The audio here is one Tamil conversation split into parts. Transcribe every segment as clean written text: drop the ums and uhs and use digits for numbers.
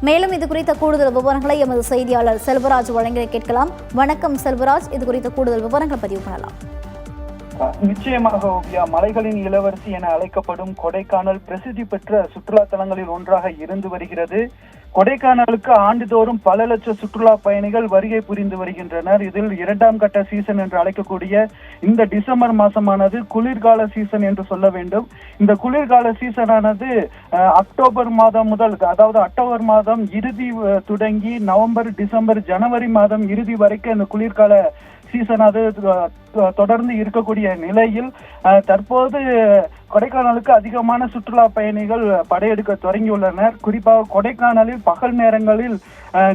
மேலும் இது குறித்த கூடுதல் விவரங்களை எமது செய்தியாளர் செல்வராஜ் வழங்க கேட்கலாம். வணக்கம் செல்வராஜ், இது குறித்த கூடுதல் விவரங்களை பதிவு பண்ணலாம். நிச்சயமாக ஓவியா, மலைகளின் இளவரசி என அழைக்கப்படும் கொடைக்கானல் பிரசித்தி பெற்ற சுற்றுலா தலங்களில் ஒன்றாக இருந்து வருகிறது. கொடைக்கானலுக்கு ஆண்டுதோறும் பல லட்ச சுற்றுலா பயணிகள் வருகை புரிந்து வருகின்றனர். இதில் இரண்டாம் கட்ட சீசன் என்று அழைக்கக்கூடிய இந்த டிசம்பர் மாசமானது குளிர்கால சீசன் என்று சொல்ல வேண்டும். இந்த குளிர்கால சீசனானது அக்டோபர் மாதம் முதல், அதாவது அக்டோபர் மாதம் இறுதி தொடங்கி நவம்பர், டிசம்பர், ஜனவரி மாதம் இறுதி வரைக்கும் இந்த குளிர்கால சீசன் அது தொடர்ந்து இருக்கக்கூடிய நிலையில் தற்போது கொடைக்கானலுக்கு அதிகமான சுற்றுலா பயணிகள் படையெடுக்க தொடங்கியுள்ளனர். குறிப்பாக கொடைக்கானலில் பகல் நேரங்களில்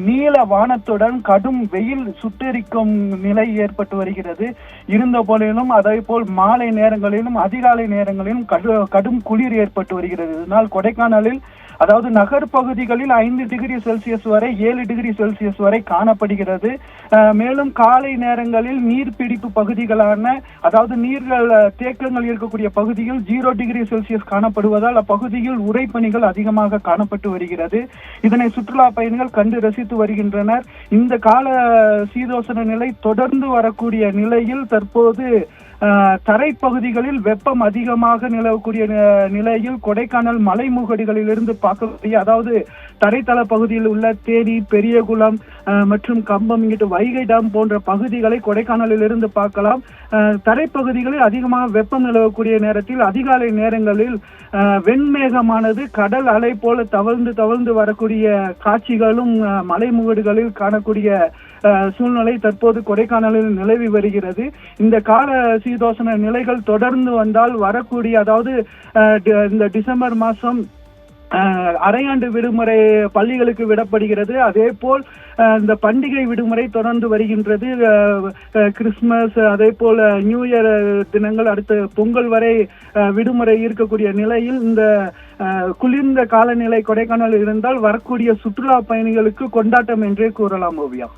நீல வானத்துடன் கடும் வெயில் சுட்டெரிக்கும் நிலை ஏற்பட்டு வருகிறது. இருந்த போதிலும் அதே போல் மாலை நேரங்களிலும் அதிகாலை நேரங்களிலும் கடும் குளிர் ஏற்பட்டு வருகிறது. இதனால் கொடைக்கானலில், அதாவது நகர் பகுதிகளில் 5 டிகிரி செல்சியஸ் வரை 7 டிகிரி செல்சியஸ் வரை காணப்படுகிறது. மேலும் காலை நேரங்களில் நீர்பிடிப்பு பகுதிகளான, அதாவது நீர்கள் தேக்கங்கள் இருக்கக்கூடிய பகுதியில் 0 டிகிரி செல்சியஸ் காணப்படுவதால் அப்பகுதியில் உறைபனிகள் அதிகமாக காணப்பட்டு வருகிறது. இதனை சுற்றுலா பயணிகள் கண்டு ரசித்து வருகின்றனர். இந்த கால சீதோஷண நிலை தொடர்ந்து வரக்கூடிய நிலையில் தற்போது தரைப்பகுதிகளில் வெப்பம் அதிகமாக நிலவக்கூடிய நிலையில் கொடைக்கானல் மலைமுகடுகளிலிருந்து பார்க்கக்கூடிய, அதாவது தரைத்தள பகுதியில் உள்ள தேனி, பெரியகுளம் மற்றும் கம்பம், இங்கிட்டு வைகை டேம் போன்ற பகுதிகளை கொடைக்கானலில் இருந்து பார்க்கலாம். தரைப்பகுதிகளில் அதிகமாக வெப்பம் நிலவக்கூடிய நேரத்தில் அதிகாலை நேரங்களில் வெண்மேகமானது கடல் அலை போல தவழ்ந்து வரக்கூடிய காட்சிகளும் மலைமுகடுகளில் காணக்கூடிய சூழ்நிலை தற்போது கொடைக்கானலில் நிலவி வருகிறது. இந்த கால சீதோஷண நிலைகள் தொடர்ந்து வந்தால் வரக்கூடிய, அதாவது இந்த டிசம்பர் மாதம் அரையாண்டு விடுமுறை பள்ளிகளுக்கு விடப்படுகிறது. அதே போல் இந்த பண்டிகை விடுமுறை தொடர்ந்து வருகின்றது. கிறிஸ்துமஸ், அதே போல நியூ இயர் தினங்கள், அடுத்த பொங்கல் வரை விடுமுறை இருக்கக்கூடிய நிலையில் இந்த குளிர்ந்த காலநிலை கொடைக்கானல் இருந்தால் வரக்கூடிய சுற்றுலா பயணிகளுக்கு கொண்டாட்டம் என்றே கூறலாம் ஓவியா.